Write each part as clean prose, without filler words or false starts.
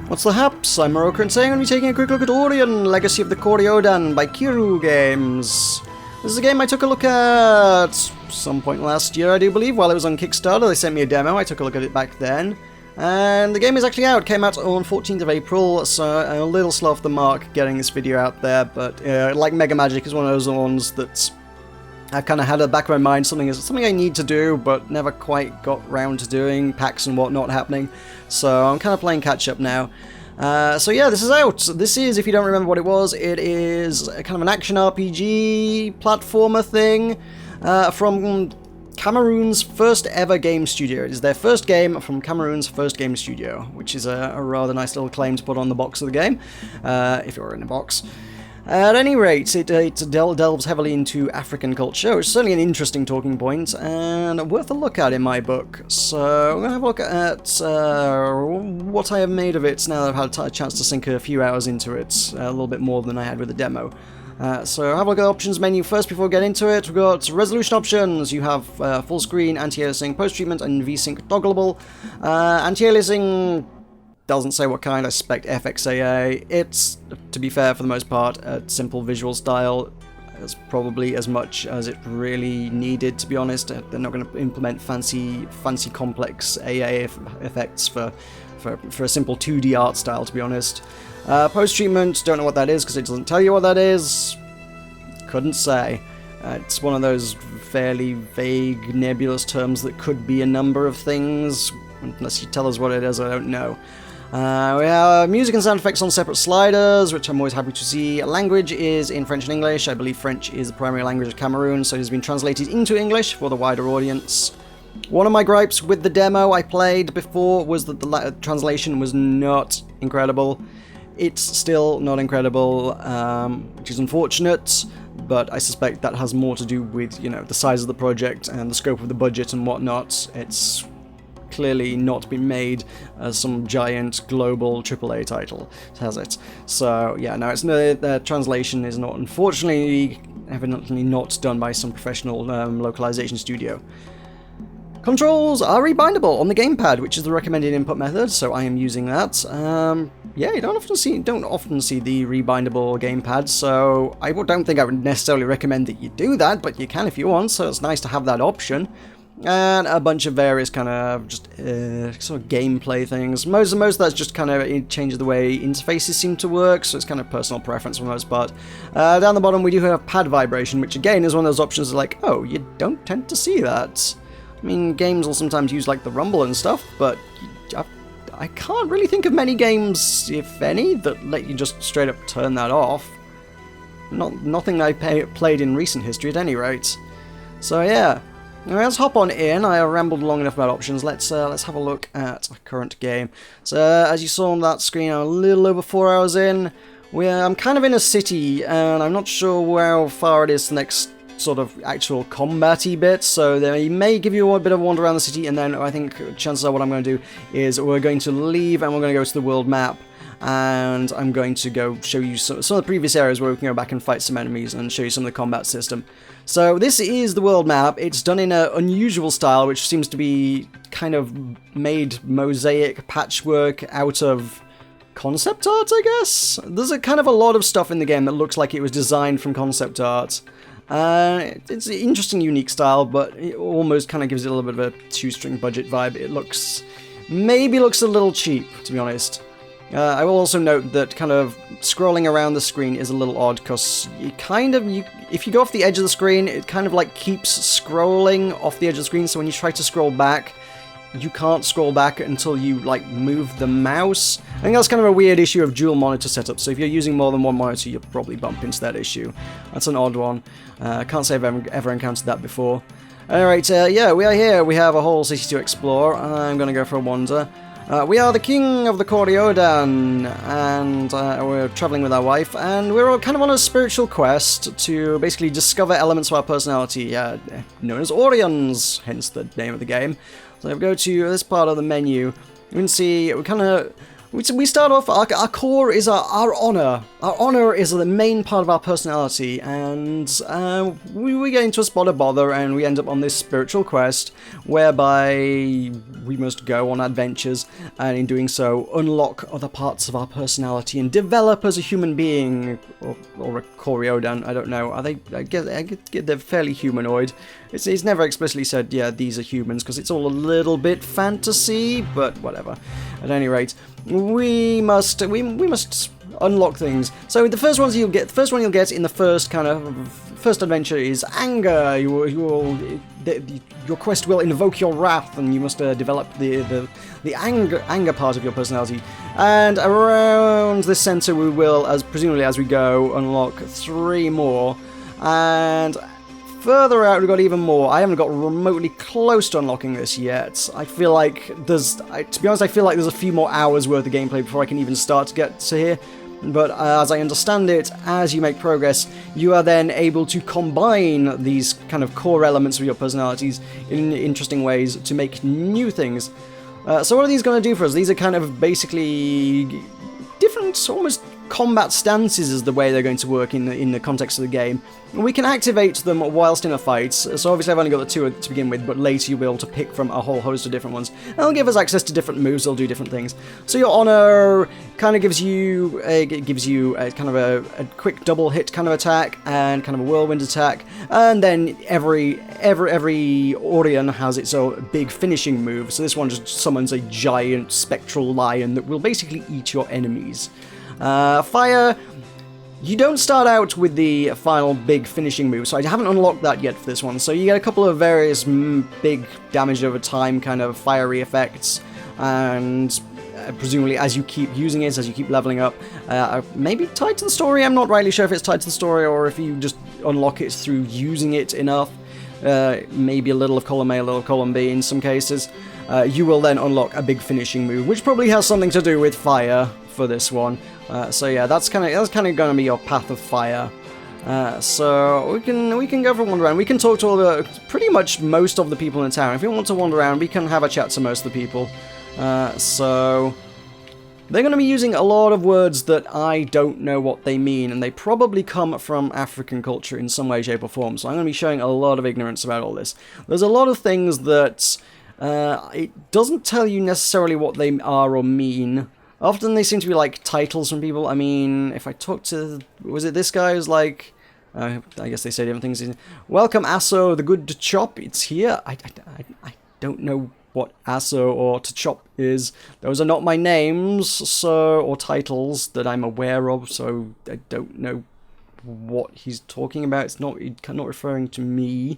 What's the haps? I'm Meroka, and today I'm going to be taking a quick look at Aurion, Legacy of the Kori-Odan by Kiro'o Games. This is a game I took a look at some point last year, I do believe, while it was on Kickstarter. They sent me a demo, I took a look at it back then. And the game is actually out, came out on 14th of April, so I'm a little slow off the mark getting this video out there, but like Mega Magic is one of those ones that's I've kind of had at the back of my mind, something I need to do, but never quite got round to doing, packs and whatnot happening, so I'm kind of playing catch-up now. So yeah, this is out. This is, if you don't remember what it is a kind of an action RPG platformer thing from Cameroon's first ever game studio. It is their first game from Cameroon's first game studio, which is a rather nice little claim to put on the box of the game, if you're in a box. At any rate, it delves heavily into African culture, which is certainly an interesting talking point, and worth a look at in my book. So, I'm going to have a look at what I have made of it now that I've had a chance to sink a few hours into it, a little bit more than I had with the demo. So have a look at the options menu first before we get into it. We've got resolution options. You have full screen, anti-aliasing, post-treatment, and VSync toggleable. Anti-aliasing doesn't say what kind, I suspect FXAA. It's, to be fair, for the most part, a simple visual style. It's probably as much as it really needed, to be honest. They're not going to implement fancy complex AA effects for a simple 2D art style, to be honest. Post-treatment, don't know what that is because it doesn't tell you what that is. Couldn't say. It's one of those fairly vague, nebulous terms that could be a number of things. Unless you tell us what it is, I don't know. We have music and sound effects on separate sliders, which I'm always happy to see. Language is in French and English. I believe French is the primary language of Cameroon, so it has been translated into English for the wider audience. One of my gripes with the demo I played before was that the translation was not incredible. It's still not incredible, which is unfortunate, but I suspect that has more to do with, you know, the size of the project and the scope of the budget and whatnot. It's clearly not been made as some giant global AAA title, has it? So yeah, no, the translation is not, unfortunately, evidently not done by some professional localization studio. Controls are rebindable on the gamepad, which is the recommended input method, so I am using that. Yeah, you don't often see the rebindable gamepad, so I don't think I would necessarily recommend that you do that, but you can if you want, so it's nice to have that option. And a bunch of various kind of just sort of gameplay things. Most of that's just kind of it changes the way interfaces seem to work, so it's kind of personal preference for the most part. Down the bottom we do have pad vibration, which again is one of those options like, oh, you don't tend to see that. I mean, games will sometimes use like the rumble and stuff, but I can't really think of many games, if any, that let you just straight up turn that off. Nothing I played in recent history at any rate. So yeah. Anyway, let's hop on in. I rambled long enough about options. Let's have a look at our current game. So, as you saw on that screen, I'm a little over 4 hours in. I'm kind of in a city, and I'm not sure how far it is to the next sort of actual combat-y bit, so they may give you a bit of a wander around the city, and then I think chances are what I'm going to do is we're going to leave, and we're going to go to the world map, and I'm going to go show you some of the previous areas where we can go back and fight some enemies and show you some of the combat system. So this is the world map. It's done in an unusual style, which seems to be kind of made mosaic patchwork out of concept art, I guess? There's a kind of a lot of stuff in the game that looks like it was designed from concept art. It's an interesting, unique style, but it almost kind of gives it a little bit of a shoestring budget vibe. It maybe looks a little cheap, to be honest. I will also note that kind of scrolling around the screen is a little odd, because if you go off the edge of the screen, it kind of like keeps scrolling off the edge of the screen, so when you try to scroll back, you can't scroll back until you like move the mouse. I think that's kind of a weird issue of dual monitor setup, so if you're using more than one monitor, you'll probably bump into that issue. That's an odd one. I can't say I've ever encountered that before. Alright, yeah, we are here. We have a whole city to explore. I'm going to go for a wander. We are the king of the Kori-Odan, and we're traveling with our wife, and we're kind of on a spiritual quest to basically discover elements of our personality, known as Aurions, hence the name of the game. So if we go to this part of the menu, you can see we we start off, our core is our honor. Our honor is the main part of our personality, and we get into a spot of bother, and we end up on this spiritual quest, whereby we must go on adventures, and in doing so, unlock other parts of our personality, and develop as a human being, or a Kori-Odan, I don't know. Are they, I guess they're fairly humanoid. It's never explicitly said, yeah, these are humans, because it's all a little bit fantasy, but whatever. At any rate, we must unlock things. So the first one you'll get in the first kind of first adventure is anger. Your quest will invoke your wrath, and you must develop the anger part of your personality. And around this center, we will, presumably as we go, unlock 3 more. And further out, we've got even more. I haven't got remotely close to unlocking this yet. I feel like to be honest, I feel like there's a few more hours worth of gameplay before I can even start to get to here. But as I understand it, as you make progress, you are then able to combine these kind of core elements of your personalities in interesting ways to make new things. So what are these going to do for us? These are kind of basically different, almost combat stances is the way they're going to work in the context of the game. We can activate them whilst in a fight, so obviously I've only got the 2 to begin with, but later you'll be able to pick from a whole host of different ones. And they'll give us access to different moves, they'll do different things. So your honor kind of gives you a kind of a quick double hit kind of attack, and kind of a whirlwind attack, and then every Aurion has its own big finishing move, so this one just summons a giant spectral lion that will basically eat your enemies. Fire, you don't start out with the final big finishing move, so I haven't unlocked that yet for this one. So you get a couple of various big damage over time kind of fiery effects, and presumably as you keep using it, as you keep leveling up, maybe tied to the story. I'm not rightly sure if it's tied to the story or if you just unlock it through using it enough. Maybe a little of column A, a little of column B in some cases. You will then unlock a big finishing move, which probably has something to do with fire for this one. So yeah, that's kind of going to be your path of fire. So we can go for a wander around. We can talk to pretty much most of the people in town. If we want to wander around, we can have a chat to most of the people. So they're going to be using a lot of words that I don't know what they mean, and they probably come from African culture in some way, shape, or form. So I'm going to be showing a lot of ignorance about all this. There's a lot of things that it doesn't tell you necessarily what they are or mean. Often they seem to be like titles from people. I mean, if I talk to... was it this guy who's like... I guess they say different things. Welcome, Asso, the good to chop. It's here. I don't know what Asso or to chop is. Those are not my names, so or titles that I'm aware of, so I don't know what he's talking about. He's not referring to me.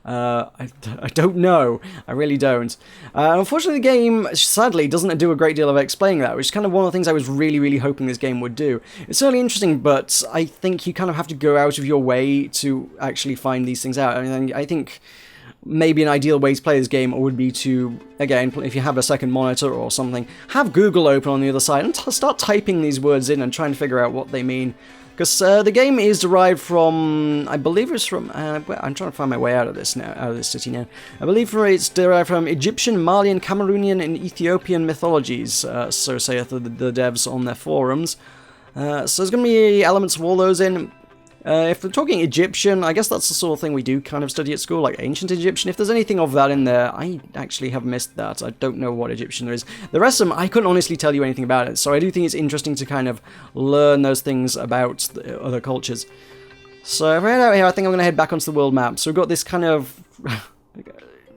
I don't know. I really don't. Unfortunately, the game, sadly, doesn't do a great deal of explaining that, which is kind of one of the things I was really, really hoping this game would do. It's certainly interesting, but I think you kind of have to go out of your way to actually find these things out. I mean, I think maybe an ideal way to play this game would be to, again, if you have a second monitor or something, have Google open on the other side and start typing these words in and trying to figure out what they mean. Because the game is derived from, I believe it's from, I'm trying to find my way out of this city now. I believe it's derived from Egyptian, Malian, Cameroonian, and Ethiopian mythologies, so saith the devs on their forums. So there's going to be elements of all those in. If we're talking Egyptian, I guess that's the sort of thing we do kind of study at school, like ancient Egyptian. If there's anything of that in there, I actually have missed that. I don't know what Egyptian there is. The rest of them, I couldn't honestly tell you anything about it, so I do think it's interesting to kind of learn those things about the other cultures. So if I head out here, I think I'm going to head back onto the world map. So we've got this kind of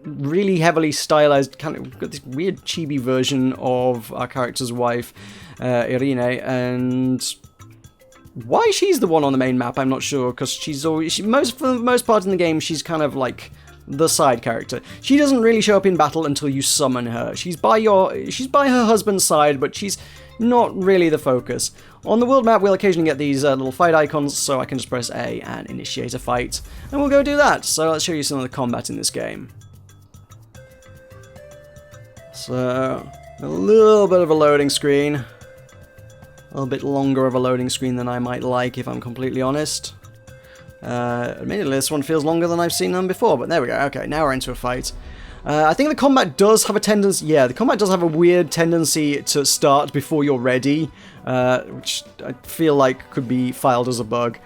really heavily stylized, kind of, we've got this weird chibi version of our character's wife, Irene, and... why she's the one on the main map, I'm not sure, because she's always, for the most part in the game, she's kind of like the side character. She doesn't really show up in battle until you summon her. She's by her husband's side, but she's not really the focus. On the world map, we'll occasionally get these little fight icons, so I can just press A and initiate a fight, and we'll go do that. So let's show you some of the combat in this game. So, a little bit of a loading screen. A little bit longer of a loading screen than I might like, if I'm completely honest. Admittedly, this one feels longer than I've seen them before, but there we go. Okay, now we're into a fight. I think the combat does have a tendency... Yeah, the combat does have a weird tendency to start before you're ready, which I feel like could be filed as a bug.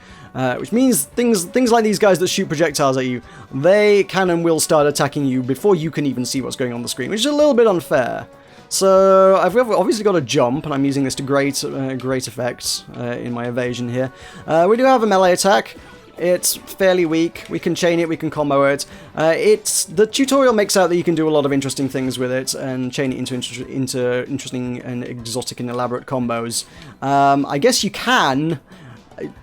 Which means things like these guys that shoot projectiles at you, they can and will start attacking you before you can even see what's going on the screen, which is a little bit unfair. So I've obviously got a jump, and I'm using this to great effect in my evasion here. We do have a melee attack. It's fairly weak. We can chain it, we can combo it. The tutorial makes out that you can do a lot of interesting things with it and chain it into interesting and exotic and elaborate combos. I guess you can.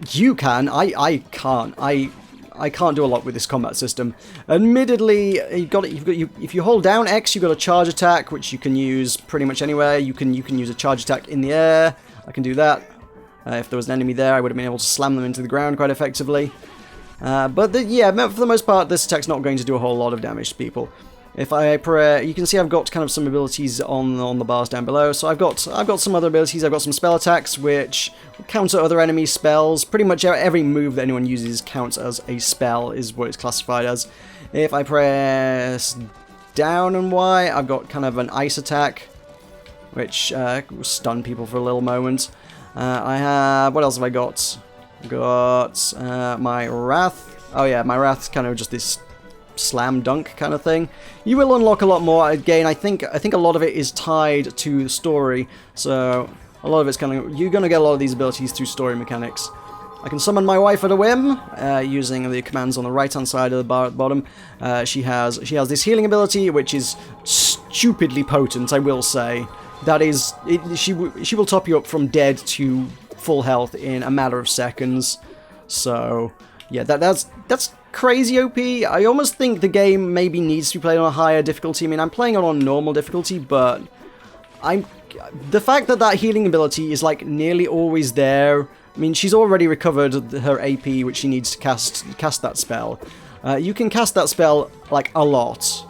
You can. I can't. I can't do a lot with this combat system. Admittedly, if you hold down X, you've got a charge attack, which you can use pretty much anywhere. You can use a charge attack in the air. I can do that. If there was an enemy there, I would have been able to slam them into the ground quite effectively. Yeah, for the most part, this attack's not going to do a whole lot of damage to people. If I you can see I've got kind of some abilities on the bars down below. So I've got some other abilities. I've got some spell attacks which counter other enemy spells. Pretty much every move that anyone uses counts as a spell is what it's classified as. If I press down and Y, I've got kind of an ice attack, which will stun people for a little moment. I have... What else have I got? I've got my Wrath. Oh yeah, my Wrath's kind of just this slam dunk kind of thing. You will unlock a lot more. Again, I think a lot of it is tied to the story. So a lot of it's kind of... You're going to get a lot of these abilities through story mechanics. I can summon my wife at a whim, using the commands on the right-hand side of the bar at the bottom. She has this healing ability, which is stupidly potent, I will say. That is, she will top you up from dead to full health in a matter of seconds. So, yeah, that's crazy OP. I almost think the game maybe needs to be played on a higher difficulty. I mean, I'm playing it on normal difficulty, but the fact that healing ability is like nearly always there. I mean, she's already recovered her AP, which she needs to cast that spell. You can cast that spell like a lot.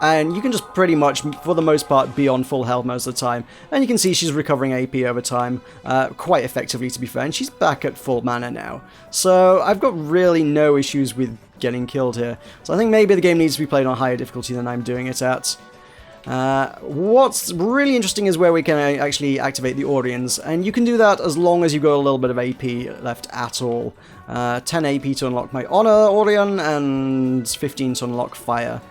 And you can just pretty much, for the most part, be on full health most of the time. And you can see she's recovering AP over time, quite effectively to be fair, and she's back at full mana now. So I've got really no issues with getting killed here. So I think maybe the game needs to be played on higher difficulty than I'm doing it at. What's really interesting is where we can actually activate the Aurions, and you can do that as long as you've got a little bit of AP left at all. 10 AP to unlock my Honor Aurion, and 15 to unlock Fire.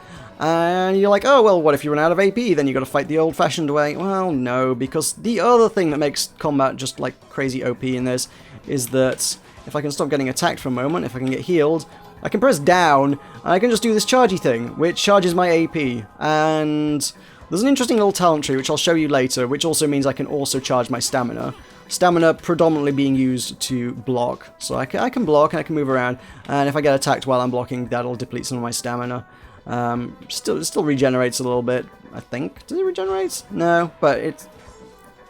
And you're like, oh, well, what if you run out of AP? Then you've got to fight the old-fashioned way. Well, no, because the other thing that makes combat just, like, crazy OP in this is that if I can stop getting attacked for a moment, if I can get healed, I can press down, and I can just do this chargey thing, which charges my AP. And there's an interesting little talent tree, which I'll show you later, which also means I can also charge my stamina. Stamina predominantly being used to block. So I can block, and I can move around, and if I get attacked while I'm blocking, that'll deplete some of my stamina. It still regenerates a little bit, I think. Does it regenerate? No, but it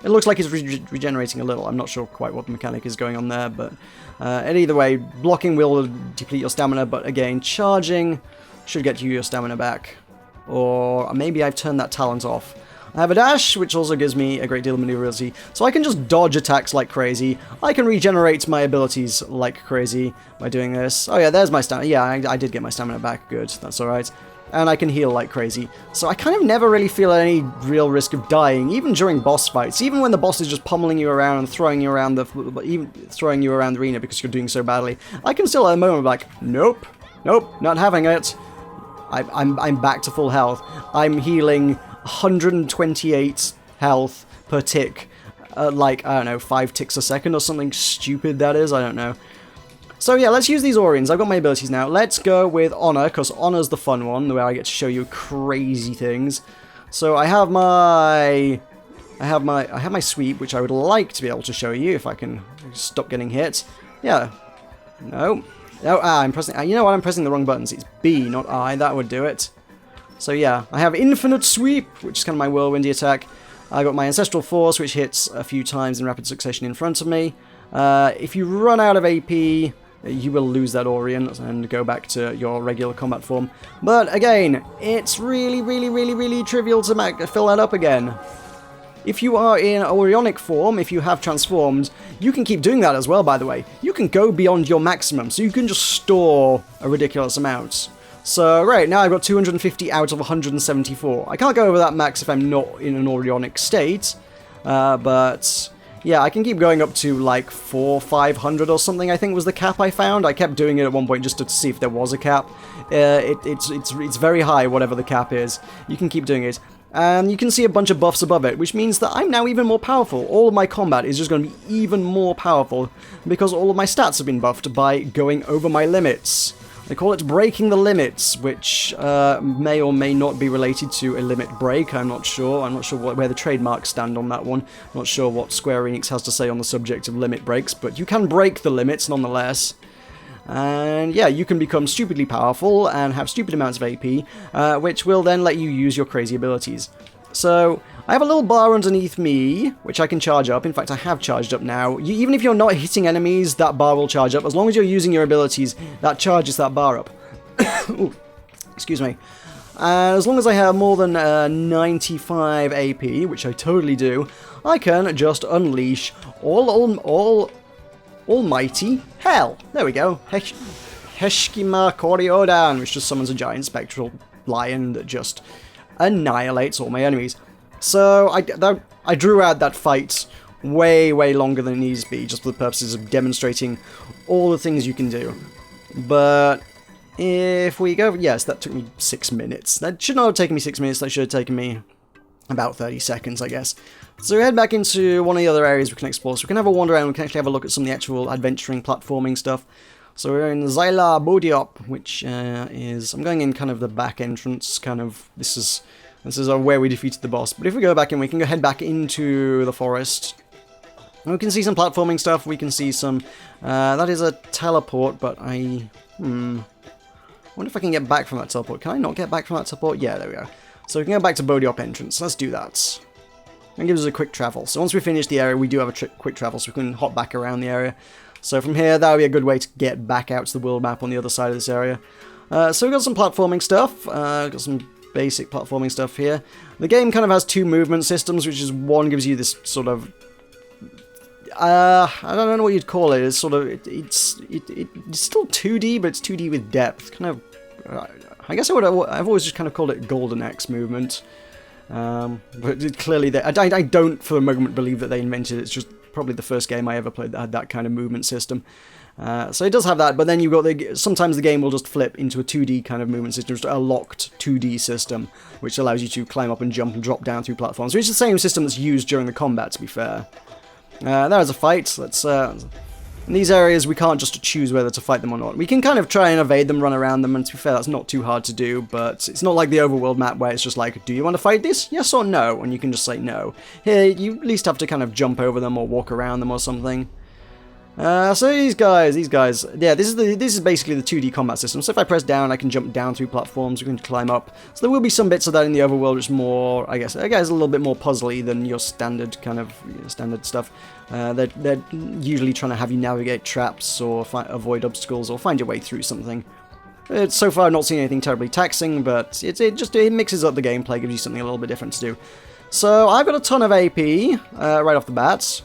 looks like it's regenerating a little. I'm not sure quite what the mechanic is going on there, but either way, blocking will deplete your stamina, but again, charging should get you your stamina back. Or maybe I've turned that talent off. I have a dash, which also gives me a great deal of maneuverability, so I can just dodge attacks like crazy. I can regenerate my abilities like crazy by doing this. Oh yeah, there's my stamina. Yeah, I did get my stamina back. Good, that's alright. And I can heal like crazy. So I kind of never really feel any real risk of dying, even during boss fights. Even when the boss is just pummeling you around and throwing you around the arena because you're doing so badly. I can still at the moment be like, nope, not having it. I'm back to full health. I'm healing 128 health per tick. Like, I don't know, 5 ticks a second or something stupid that is, I don't know. So yeah, let's use these Aurions. I've got my abilities now. Let's go with Honor, because Honor's the fun one, where I get to show you crazy things. So I have my sweep, which I would like to be able to show you if I can stop getting hit. Yeah. No. I'm pressing... You know what? I'm pressing the wrong buttons. It's B, not I. That would do it. So yeah, I have Infinite Sweep, which is kind of my whirlwindy attack. I got my Ancestral Force, which hits a few times in rapid succession in front of me. If you run out of AP, you will lose that Aurion and go back to your regular combat form. But again, it's really trivial to fill that up again. If you are in Aurionic form, if you have transformed, you can keep doing that as well, by the way. You can go beyond your maximum, so you can just store a ridiculous amount. So, right, now I've got 250 out of 174. I can't go over that max if I'm not in an Aurionic state, but yeah, I can keep going up to like 500 or something, I think was the cap I found. I kept doing it at one point just to see if there was a cap. It's very high, whatever the cap is. You can keep doing it. And you can see a bunch of buffs above it, which means that I'm now even more powerful. All of my combat is just going to be even more powerful because all of my stats have been buffed by going over my limits. They call it breaking the limits, which may or may not be related to a limit break. I'm not sure. I'm not sure where the trademarks stand on that one. I'm not sure what Square Enix has to say on the subject of limit breaks, but you can break the limits nonetheless. And yeah, you can become stupidly powerful and have stupid amounts of AP, which will then let you use your crazy abilities. So, I have a little bar underneath me, which I can charge up. In fact, I have charged up now. Even if you're not hitting enemies, that bar will charge up. As long as you're using your abilities, that charges that bar up. Ooh, excuse me. As long as I have more than 95 AP, which I totally do, I can just unleash almighty hell. There we go. Heshkima Kori-Odan, which just summons a giant spectral lion that just annihilates all my enemies. So I drew out that fight way longer than it needs to be, just for the purposes of demonstrating all the things you can do. But if we go, yes, that took me 6 minutes. That should not have taken me 6 minutes. That should have taken me about 30 seconds, I guess. So we head back into one of the other areas we can explore. So we can have a wander around. We can actually have a look at some of the actual adventuring, platforming stuff. So we're in Zyla Bodiop, which is... I'm going in kind of the back entrance, kind of... This is where we defeated the boss. But if we go back in, we can go head back into the forest. And we can see some platforming stuff. We can see some... that is a teleport, but I... wonder if I can get back from that teleport. Can I not get back from that teleport? Yeah, there we go. So we can go back to Bodiop entrance. Let's do that. And gives us a quick travel. So once we finish the area, we do have a quick travel, so we can hop back around the area. So from here, that would be a good way to get back out to the world map on the other side of this area. So we've got some platforming stuff. Got some basic platforming stuff here. The game kind of has two movement systems, which is one gives you this sort of... I don't know what you'd call it. It's sort of... It's still 2D, but it's 2D with depth. Kind of... I guess I've always just kind of called it Golden Axe movement. But clearly, I don't for a moment believe that they invented it. It's just probably the first game I ever played that had that kind of movement system. So it does have that, but then you've got sometimes the game will just flip into a 2D kind of movement system, just a locked 2D system, which allows you to climb up and jump and drop down through platforms, which is the same system that's used during the combat, to be fair. There's a fight. Let's... in these areas, we can't just choose whether to fight them or not. We can kind of try and evade them, run around them, and to be fair, that's not too hard to do, but it's not like the overworld map where it's just like, do you want to fight this? Yes or no? And you can just say no. Here, you at least have to kind of jump over them or walk around them or something. So these guys, yeah, this is basically the 2D combat system. So if I press down, I can jump down through platforms, we can climb up. So there will be some bits of that in the overworld, which is more, I guess a little bit more puzzly than your standard kind of standard stuff. They're usually trying to have you navigate traps or avoid obstacles or find your way through something. So far, I've not seen anything terribly taxing, but it mixes up the gameplay, gives you something a little bit different to do. So I've got a ton of AP right off the bat.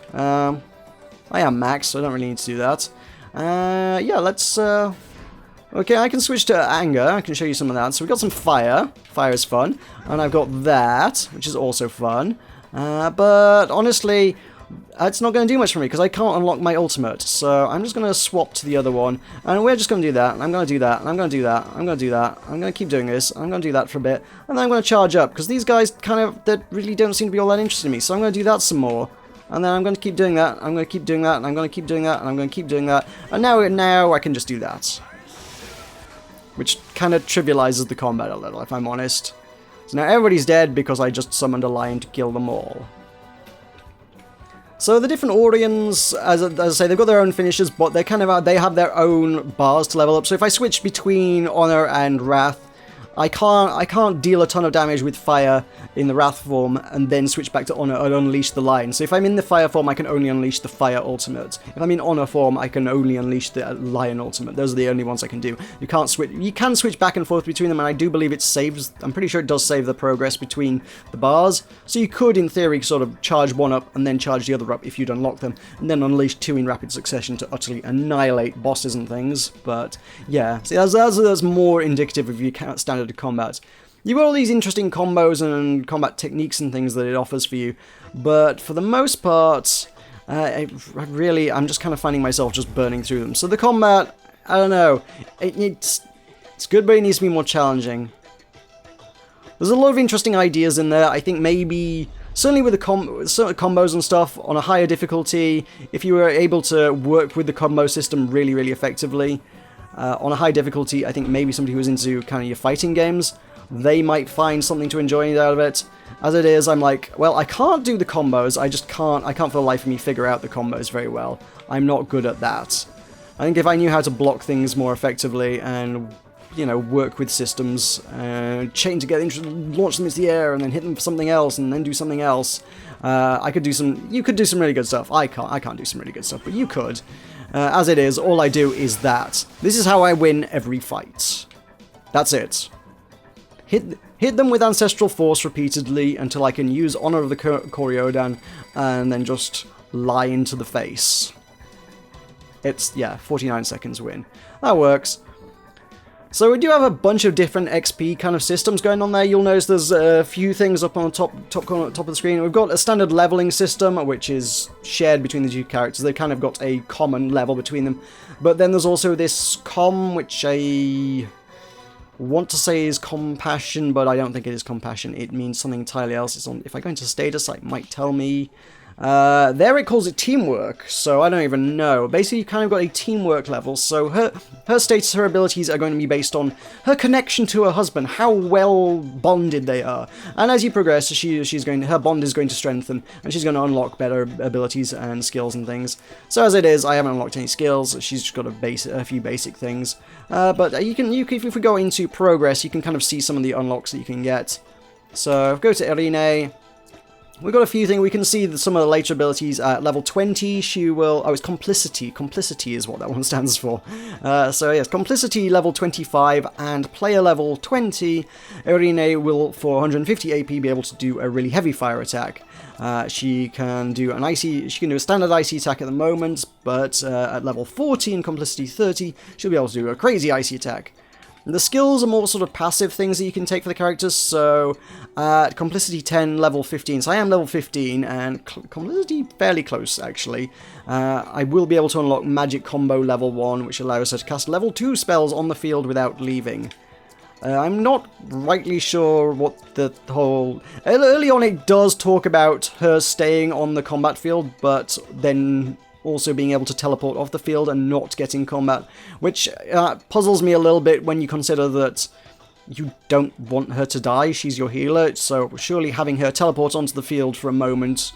I am max, so I don't really need to do that. Yeah, let's... Okay, I can switch to anger. I can show you some of that. So we've got some fire. Fire is fun. And I've got that, which is also fun. But honestly, it's not going to do much for me because I can't unlock my ultimate. So I'm just going to swap to the other one. And we're just going to do that. And I'm going to do that. And I'm going to do that. I'm going to do that. I'm going to keep doing this. I'm going to do that for a bit. And then I'm going to charge up. Because these guys they really don't seem to be all that interested in me. So I'm going to do that some more. And then I'm going to keep doing that, I'm going to keep doing that, and I'm going to keep doing that, and I'm going to keep doing that. And now I can just do that. Which kind of trivializes the combat a little, if I'm honest. So now everybody's dead because I just summoned a lion to kill them all. So the different Aurions, as I say, they've got their own finishes, but they have their own bars to level up. So if I switch between Honor and Wrath, I can't deal a ton of damage with fire in the Wrath form and then switch back to Honor and unleash the Lion. So if I'm in the fire form, I can only unleash the fire ultimate. If I'm in Honor form, I can only unleash the Lion ultimate. Those are the only ones I can do. You can't switch. You can switch back and forth between them, and I do believe it saves. I'm pretty sure it does save the progress between the bars. So you could, in theory, sort of charge one up and then charge the other up if you'd unlock them, and then unleash two in rapid succession to utterly annihilate bosses and things. But yeah, see, that's more indicative of your standard combat. You've got all these interesting combos and combat techniques and things that it offers for you, but for the most part, I'm just kind of finding myself just burning through them. So the combat, I don't know, it's good, but it needs to be more challenging. There's a lot of interesting ideas in there. I think maybe, certainly with the certain combos and stuff, on a higher difficulty, if you were able to work with the combo system really, really effectively, on a high difficulty, I think maybe somebody who was into kind of your fighting games, they might find something to enjoy out of it. As it is, I'm like, well, I can't do the combos, I can't for the life of me figure out the combos very well. I'm not good at that. I think if I knew how to block things more effectively and, you know, work with systems, chain together, launch them into the air and then hit them for something else and then do something else, you could do some really good stuff. I can't do some really good stuff, but you could. As it is, all I do is that. This is how I win every fight. That's it. Hit them with Ancestral Force repeatedly until I can use Honor of the Kori-Odan and then just lie into the face. It's, yeah, 49 seconds win. That works. So we do have a bunch of different XP kind of systems going on there. You'll notice there's a few things up on the top of the screen. We've got a standard leveling system, which is shared between the two characters. They've kind of got a common level between them. But then there's also this which I want to say is compassion, but I don't think it is compassion. It means something entirely else. If I go into status, it might tell me. There it calls it teamwork, so I don't even know. Basically, you kind of got a teamwork level, so her status, her abilities are going to be based on her connection to her husband, how well bonded they are. And as you progress, her bond is going to strengthen, and she's going to unlock better abilities and skills and things. So as it is, I haven't unlocked any skills. She's just got a few basic things. But if we go into progress, you can kind of see some of the unlocks that you can get. So if we go to Aurion, we've got a few things. We can see some of the later abilities. At level 20, she will... Oh, it's Complicity. Complicity is what that one stands for. So yes, Complicity level 25 and player level 20. Aurion will, for 150 AP, be able to do a really heavy fire attack. She can do a standard icy attack at the moment, but at level 40 and Complicity 30, she'll be able to do a crazy icy attack. The skills are more sort of passive things that you can take for the characters, so Complicity 10, level 15, so I am level 15, and Complicity fairly close, actually. I will be able to unlock Magic Combo level 1, which allows her to cast level 2 spells on the field without leaving. I'm not rightly sure what the whole... Early on it does talk about her staying on the combat field, but then also being able to teleport off the field and not get in combat, which puzzles me a little bit when you consider that you don't want her to die. She's your healer, so surely having her teleport onto the field for a moment,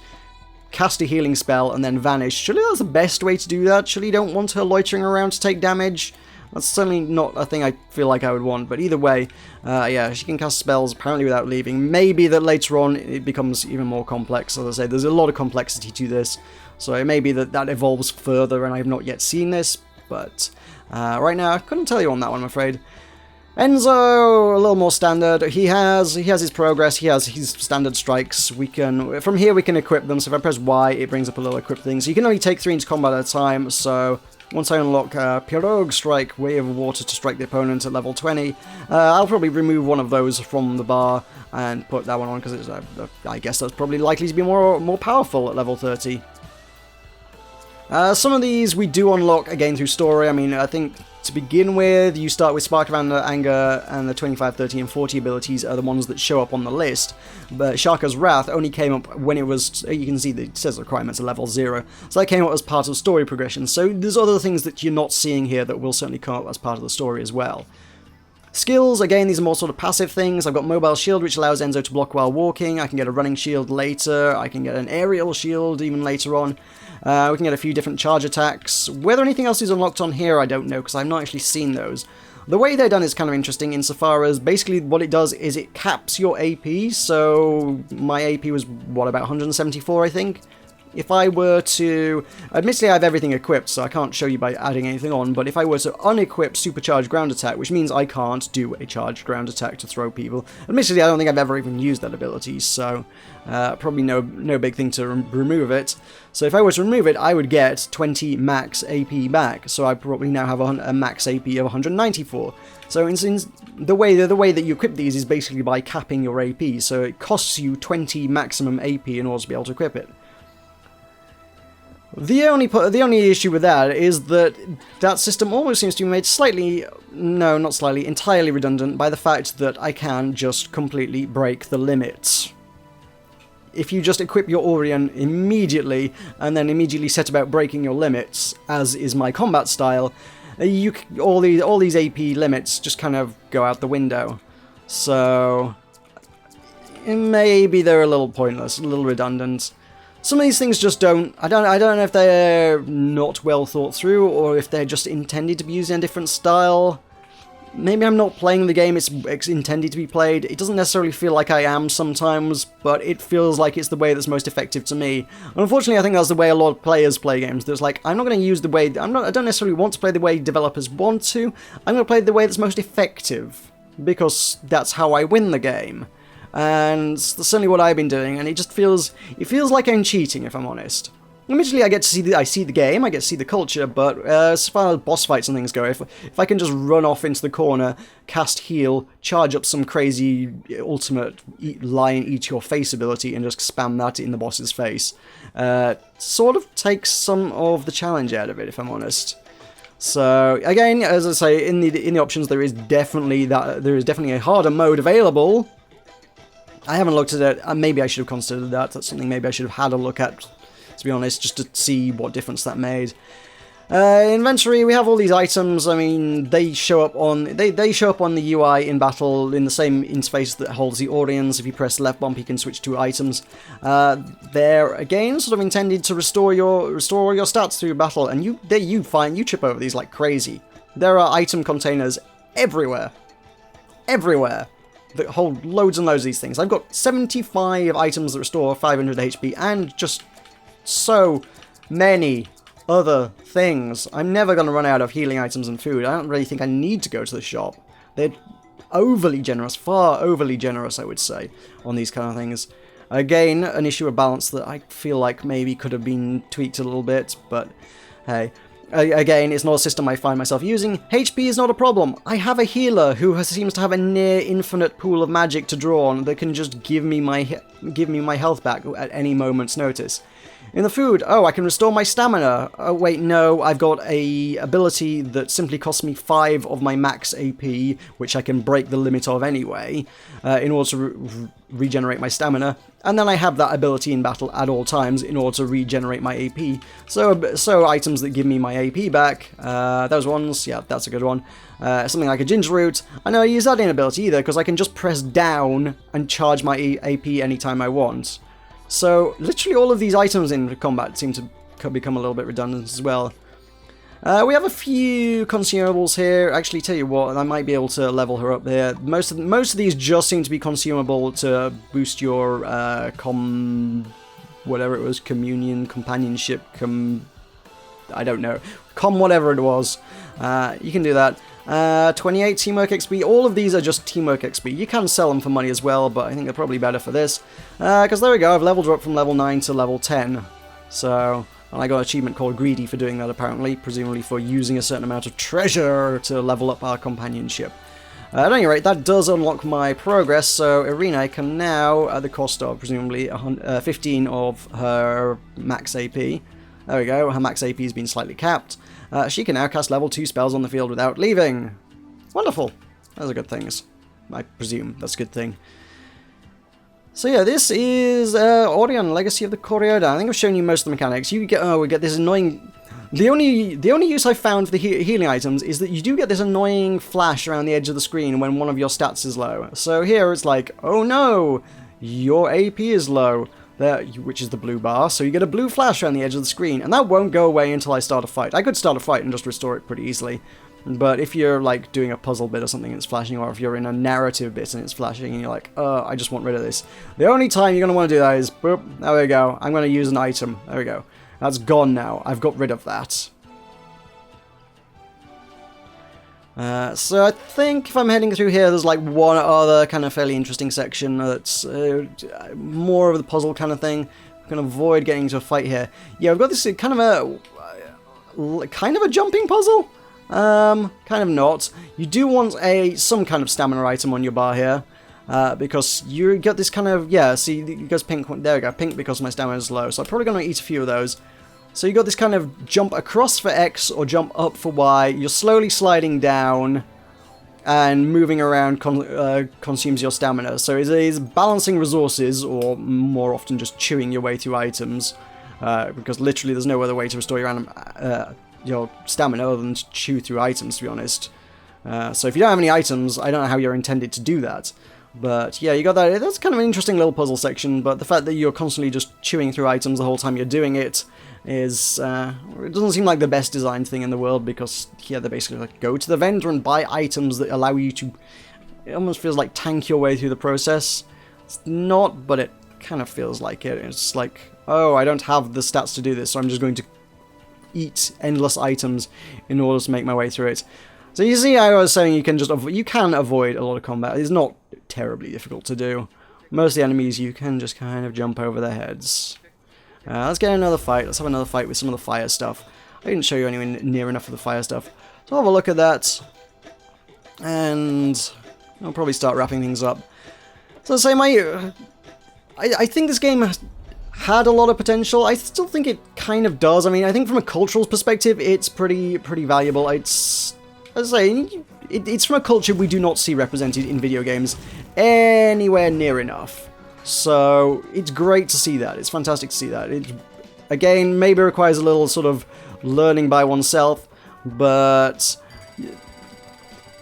cast a healing spell, and then vanish, surely that's the best way to do that? Surely you don't want her loitering around to take damage? That's certainly not a thing I feel like I would want, but either way, yeah, she can cast spells apparently without leaving. Maybe that later on it becomes even more complex. As I say, there's a lot of complexity to this, so it may be that evolves further and I have not yet seen this, but right now I couldn't tell you on that one, I'm afraid. Enzo, a little more standard. He has his progress, he has his standard strikes. From here we can equip them, so if I press Y, it brings up a little equip thing. So you can only take 3 into combat at a time, so once I unlock Pirogue Strike, Wave of Water to strike the opponent at level 20, I'll probably remove one of those from the bar and put that one on, because I guess that's probably likely to be more powerful at level 30. Some of these we do unlock again through story. I mean, I think to begin with, you start with Spark of Anger, and the 25, 30, and 40 abilities are the ones that show up on the list. But Shaka's Wrath only came up when it was, you can see that it says the requirements are level 0. So that came up as part of story progression. So there's other things that you're not seeing here that will certainly come up as part of the story as well. Skills, again, these are more sort of passive things. I've got Mobile Shield, which allows Enzo to block while walking. I can get a Running Shield later. I can get an Aerial Shield even later on. We can get a few different charge attacks. Whether anything else is unlocked on here, I don't know, because I've not actually seen those. The way they're done is kind of interesting insofar as basically what it does is it caps your AP, so my AP was, what, about 174, I think? If I were to... Admittedly, I have everything equipped, so I can't show you by adding anything on, but if I were to unequip Supercharged Ground Attack, which means I can't do a Charged Ground Attack to throw people. Admittedly, I don't think I've ever even used that ability, so probably no big thing to remove it. So if I were to remove it, I would get 20 max AP back, so I probably now have a max AP of 194. So the way that you equip these is basically by capping your AP, so it costs you 20 maximum AP in order to be able to equip it. The only issue with that is that that system almost seems to be made slightly, no, not slightly, entirely redundant by the fact that I can just completely break the limits. If you just equip your Aurion immediately, and then immediately set about breaking your limits, as is my combat style, all these AP limits just kind of go out the window. So maybe they're a little pointless, a little redundant. Some of these things just don't... I don't know if they're not well thought through, or if they're just intended to be used in a different style. Maybe I'm not playing the game it's intended to be played. It doesn't necessarily feel like I am sometimes, but it feels like it's the way that's most effective to me. And unfortunately, I think that's the way a lot of players play games. There's like, I'm not going to use the way... I don't necessarily want to play the way developers want to. I'm going to play the way that's most effective, because that's how I win the game. And that's certainly what I've been doing, and it feels like I'm cheating, if I'm honest. Immediately I get to see the game, I get to see the culture, but as far as boss fights and things go, if I can just run off into the corner, cast heal, charge up some crazy ultimate lion eat your face ability, and just spam that in the boss's face, sort of takes some of the challenge out of it, if I'm honest. So again, as I say, in the options there is definitely a harder mode available. I haven't looked at it. Maybe I should have considered that. That's something maybe I should have had a look at, to be honest, just to see what difference that made. Inventory, we have all these items. I mean, they show up on the UI in battle in the same interface that holds the Aurions. If you press left bump, you can switch to items. They're again sort of intended to restore your stats through battle, and you trip over these like crazy. There are item containers everywhere. That hold loads and loads of these things. I've got 75 items that restore 500 HP, and just so many other things. I'm never going to run out of healing items and food. I don't really think I need to go to the shop. They're overly generous, far overly generous, I would say, on these kind of things. Again, an issue of balance that I feel like maybe could have been tweaked a little bit, but hey. Again, it's not a system I find myself using. HP is not a problem. I have a healer who seems to have a near infinite pool of magic to draw on that can just give me my health back at any moment's notice. In the food, oh, I can restore my stamina. Oh, wait, no, I've got a ability that simply costs me 5 of my max AP, which I can break the limit of anyway, in order to regenerate my stamina. And then I have that ability in battle at all times in order to regenerate my AP. So items that give me my AP back, those ones, yeah, that's a good one. Something like a ginger root. I know I use that inability either, because I can just press down and charge my AP anytime I want. So, literally all of these items in combat seem to become a little bit redundant as well. We have a few consumables here. Actually, tell you what, I might be able to level her up there. Most of these just seem to be consumable to boost your whatever it was, companionship, I don't know, whatever it was. You can do that. 28 Teamwork XP, all of these are just Teamwork XP. You can sell them for money as well, but I think they're probably better for this. Because there we go, I've leveled her up from level 9 to level 10. So, and I got an achievement called Greedy for doing that apparently, presumably for using a certain amount of treasure to level up our companionship. At any rate, that does unlock my progress, so Irina can now, at the cost of presumably 15 of her max AP, there we go, her max AP has been slightly capped. She can now cast level 2 spells on the field without leaving. Wonderful. Those are good things. I presume that's a good thing. So yeah, this is Aurion, Legacy of the Kori-Odan. I think I've shown you most of the mechanics. We get this annoying... The only use I've found for the healing items is that you do get this annoying flash around the edge of the screen when one of your stats is low. So here it's like, oh no, your AP is low. There, which is the blue bar, so you get a blue flash around the edge of the screen, and that won't go away until I start a fight. I could start a fight and just restore it pretty easily, But if you're like doing a puzzle bit or something and it's flashing, or if you're in a narrative bit and it's flashing and you're like, I just want rid of this. The only time you're going to want to do that is, boop, there we go, I'm going to use an item. There we go. That's gone now. I've got rid of that. So I think if I'm heading through here, there's like one other kind of fairly interesting section that's more of the puzzle kind of thing. I'm going to avoid getting into a fight here. Yeah, we've got this kind of a jumping puzzle. Kind of not. You do want some kind of stamina item on your bar here, because you get this kind of, yeah, see, it goes pink, there we go, pink because my stamina is low, so I'm probably going to eat a few of those. So you got this kind of jump across for X or jump up for Y, you're slowly sliding down, and moving around consumes your stamina. So it is balancing resources, or more often just chewing your way through items, because literally there's no other way to restore your stamina other than to chew through items, to be honest. So if you don't have any items, I don't know how you're intended to do that. But yeah, you got that. That's kind of an interesting little puzzle section, but the fact that you're constantly just chewing through items the whole time you're doing it is, it doesn't seem like the best designed thing in the world, because yeah, they're basically like, go to the vendor and buy items that allow you to, it almost feels like tank your way through the process. It's not, but it kind of feels like it. It's like, oh, I don't have the stats to do this, so I'm just going to eat endless items in order to make my way through it. So you see, I was saying you can avoid a lot of combat. It's not terribly difficult to do. Most of the enemies you can just kind of jump over their heads. Let's get another fight. Let's have another fight with some of the fire stuff. I didn't show you anywhere near enough of the fire stuff. So have a look at that. And I'll probably start wrapping things up. So say I think this game had a lot of potential. I still think it kind of does. I mean, I think from a cultural perspective, it's pretty valuable. It's, as I say, it's from a culture we do not see represented in video games anywhere near enough. So it's great to see that. It's fantastic to see that. It, again, maybe requires a little sort of learning by oneself, but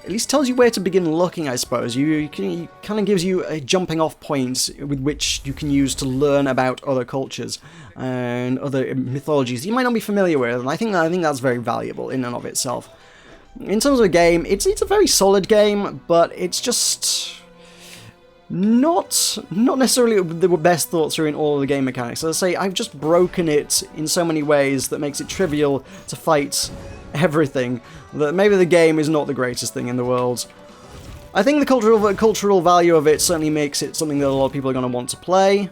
at least tells you where to begin looking, I suppose. It kind of gives you a jumping off point with which you can use to learn about other cultures and other mythologies you might not be familiar with, and I think that's very valuable in and of itself. In terms of a game, it's a very solid game, but it's just not necessarily the best thought through in all of the game mechanics. As I say, I've just broken it in so many ways that makes it trivial to fight everything, that maybe the game is not the greatest thing in the world. I think the cultural value of it certainly makes it something that a lot of people are going to want to play.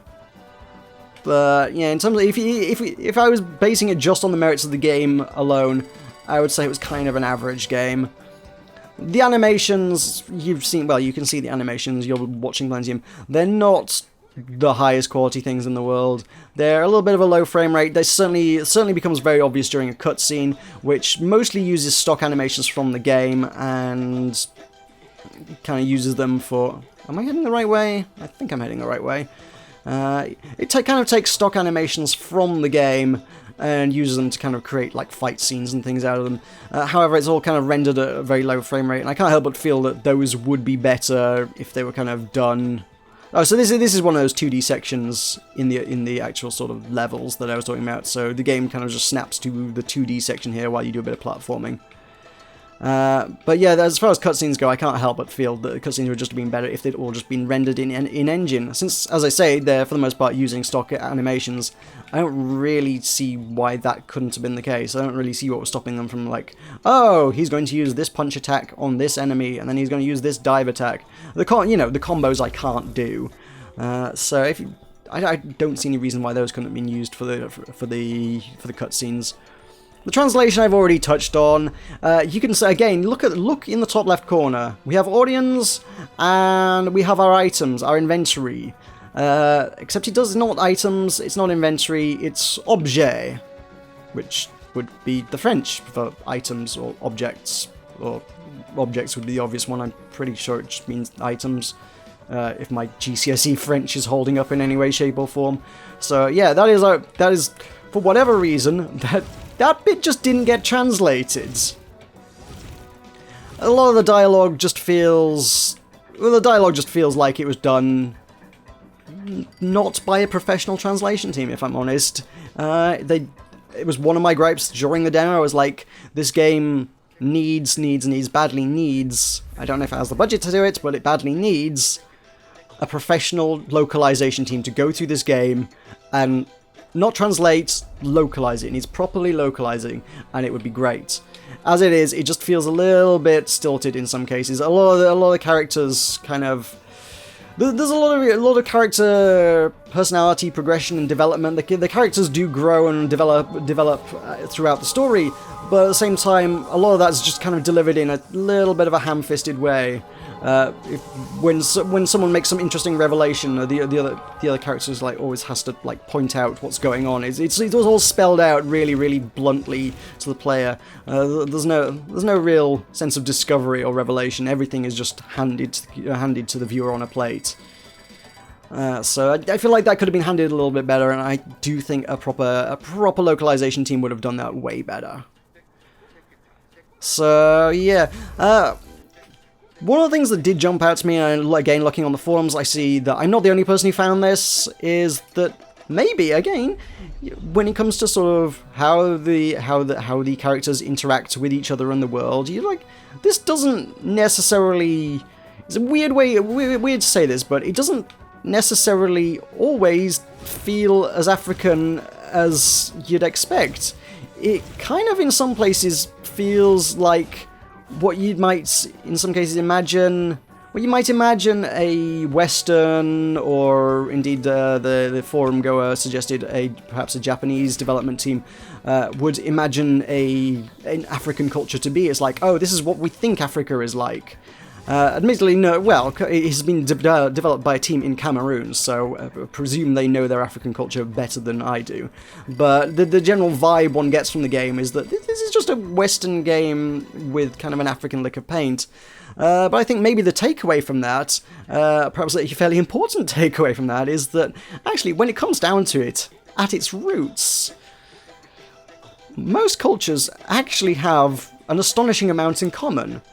But yeah, in terms of if I was basing it just on the merits of the game alone, I would say it was kind of an average game. The animations, you've seen, well, you can see the animations, you're watching plenty of them. They're not the highest quality things in the world. They're a little bit of a low frame rate. They certainly becomes very obvious during a cutscene, which mostly uses stock animations from the game and kind of uses them for... Am I heading the right way? I think I'm heading the right way. It kind of takes stock animations from the game and uses them to kind of create like fight scenes and things out of them. However, it's all kind of rendered at a very low frame rate, and I can't help but feel that those would be better if they were kind of done... Oh, so this is one of those 2D sections in the actual sort of levels that I was talking about, so the game kind of just snaps to the 2D section here while you do a bit of platforming. But yeah, as far as cutscenes go, I can't help but feel that the cutscenes would just have been better if they'd all just been rendered in engine. Since, as I say, they're for the most part using stock animations, I don't really see why that couldn't have been the case. I don't really see what was stopping them from like, oh, he's going to use this punch attack on this enemy, and then he's going to use this dive attack. The combos I can't do. So I don't see any reason why those couldn't have been used for the cutscenes. The translation I've already touched on. You can say again, look in the top left corner. We have Aurions and we have our items, our inventory. Except it does not items, it's not inventory, it's objet, which would be the French for items or objects. Or objects would be the obvious one. I'm pretty sure it just means items. If my GCSE French is holding up in any way, shape, or form. So yeah, that is for whatever reason that bit just didn't get translated. A lot of the dialogue just feels... Well, the dialogue just feels like it was done not by a professional translation team, if I'm honest. It was one of my gripes during the demo. I was like, this game badly needs, I don't know if it has the budget to do it, but it badly needs a professional localization team to go through this game and not translate, localize it. It needs properly localizing, and it would be great. As it is, it just feels a little bit stilted in some cases. A lot of characters kind of... There's a lot of character personality, progression, and development. The characters do grow and develop throughout the story, but at the same time, a lot of that's just kind of delivered in a little bit of a ham-fisted way. When someone makes some interesting revelation, the other characters like always has to like point out what's going on. It's all spelled out really bluntly to the player. There's no real sense of discovery or revelation. Everything is just handed to the viewer on a plate. So I feel like that could have been handled a little bit better, and I do think a proper localization team would have done that way better. So yeah. One of the things that did jump out to me, and again looking on the forums, I see that I'm not the only person who found this, is that maybe, again, when it comes to sort of how the characters interact with each other in the world, you're like, this doesn't necessarily... It's a weird to say this, but it doesn't necessarily always feel as African as you'd expect. It kind of, in some places, feels like what you might, in some cases, imagine a Western, or indeed the forum goer suggested perhaps a Japanese development team would imagine an African culture to be. It's like, oh, this is what we think Africa is like. Admittedly, no. Well, it has been developed by a team in Cameroon, so I presume they know their African culture better than I do. But the general vibe one gets from the game is that this is just a Western game with kind of an African lick of paint. But I think maybe the takeaway from that, perhaps a fairly important takeaway from that, is that actually, when it comes down to it, at its roots, most cultures actually have an astonishing amount in common.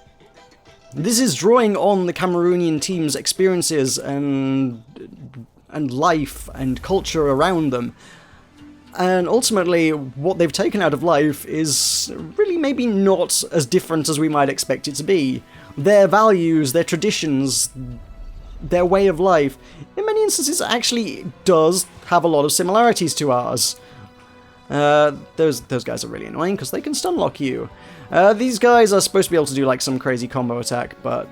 This is drawing on the Cameroonian team's experiences and life and culture around them. And ultimately, what they've taken out of life is really maybe not as different as we might expect it to be. Their values, their traditions, their way of life, in many instances actually does have a lot of similarities to ours. Those guys are really annoying because they can stun lock you. These guys are supposed to be able to do like some crazy combo attack, but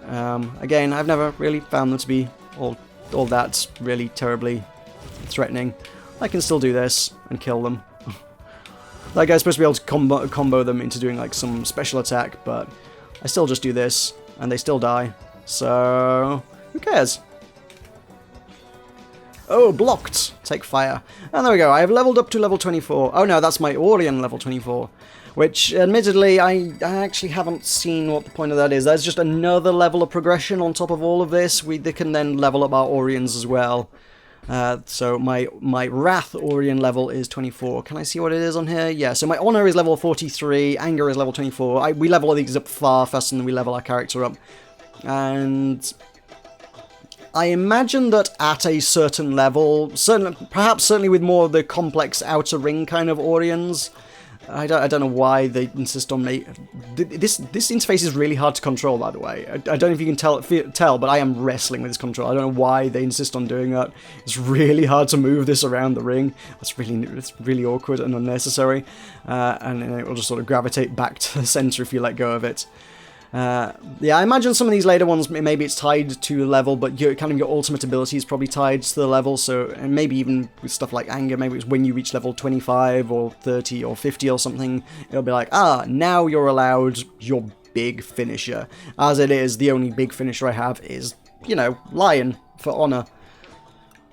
again, I've never really found them to be all that really terribly threatening. I can still do this and kill them. That guy's supposed to be able to combo them into doing like some special attack, but I still just do this, and they still die. So, who cares? Oh, blocked! Take fire. And there we go, I have leveled up to level 24. Oh no, that's my Aurion level 24. Which, admittedly, I actually haven't seen what the point of that is. That's just another level of progression on top of all of this. They can then level up our Aurions as well. So my Wrath Aurion level is 24. Can I see what it is on here? Yeah, so my Honor is level 43, Anger is level 24. We level all these up far faster than we level our character up. And I imagine that at a certain level, perhaps certainly with more of the complex outer ring kind of Aurions, I don't know why they insist on me. This interface is really hard to control, by the way. I don't know if you can tell, but I am wrestling with this control. I don't know why they insist on doing that. It's really hard to move this around the ring. It's really awkward and unnecessary, and it will just sort of gravitate back to the center if you let go of it. Yeah, I imagine some of these later ones, maybe it's tied to a level, but your ultimate ability is probably tied to the level, so, and maybe even with stuff like Anger, maybe it's when you reach level 25 or 30 or 50 or something, it'll be like, now you're allowed your big finisher. As it is, the only big finisher I have is, Lion for Honor.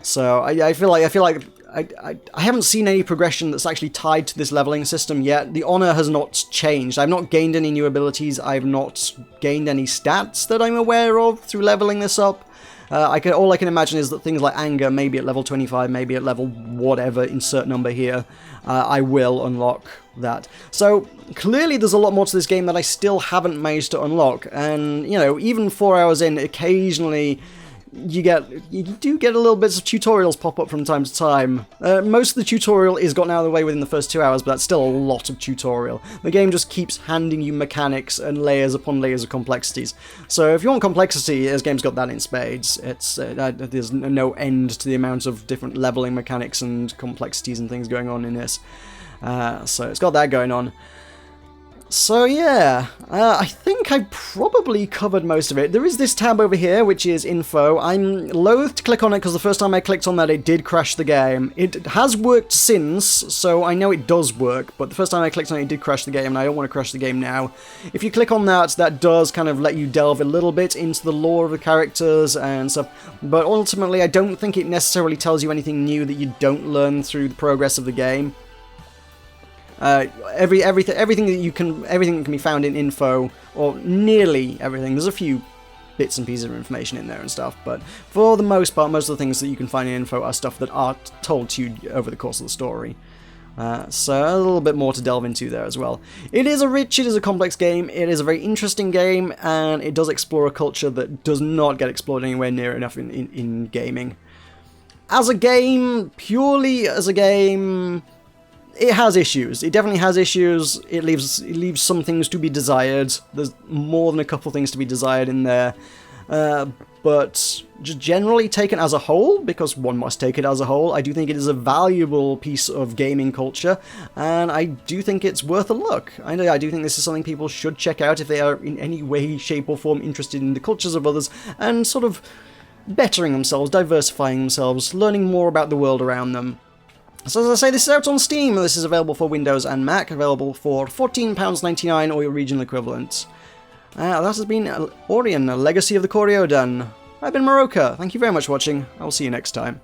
So I feel like I haven't seen any progression that's actually tied to this leveling system yet. The Honor has not changed. I've not gained any new abilities. I've not gained any stats that I'm aware of through leveling this up. All I can imagine is that things like Anger, maybe at level 25, maybe at level whatever, insert number here, I will unlock that. So clearly there's a lot more to this game that I still haven't managed to unlock. And, even 4 hours in, occasionally you do get a little bits of tutorials pop up from time to time. Most of the tutorial is gotten out of the way within the first 2 hours, but that's still a lot of tutorial. The game just keeps handing you mechanics and layers upon layers of complexities. So if you want complexity, this game's got that in spades. It's there's no end to the amount of different leveling mechanics and complexities and things going on in this. So it's got that going on. So yeah, I think I probably covered most of it. There is this tab over here, which is info. I'm loath to click on it because the first time I clicked on that, it did crash the game. It has worked since, so I know it does work, but the first time I clicked on it, it did crash the game, and I don't want to crash the game now. If you click on that, that does kind of let you delve a little bit into the lore of the characters and stuff, but ultimately I don't think it necessarily tells you anything new that you don't learn through the progress of the game. Everything that can be found in info, or nearly everything. There's a few bits and pieces of information in there and stuff, but for the most part, most of the things that you can find in info are stuff that are told to you over the course of the story. So a little bit more to delve into there as well. It is a complex game, it is a very interesting game, and it does explore a culture that does not get explored anywhere near enough in gaming. As a game, purely as a game, it has issues. It definitely has issues. It leaves some things to be desired. There's more than a couple things to be desired in there. But just generally taken as a whole, because one must take it as a whole, I do think it is a valuable piece of gaming culture, and I do think it's worth a look. I do think this is something people should check out if they are in any way, shape or form interested in the cultures of others, and sort of bettering themselves, diversifying themselves, learning more about the world around them. So as I say, this is out on Steam. This is available for Windows and Mac, available for £14.99 or your regional equivalent. That has been Aurion, A Legacy of the Kori-Odan. I've been Meroka. Thank you very much for watching. I will see you next time.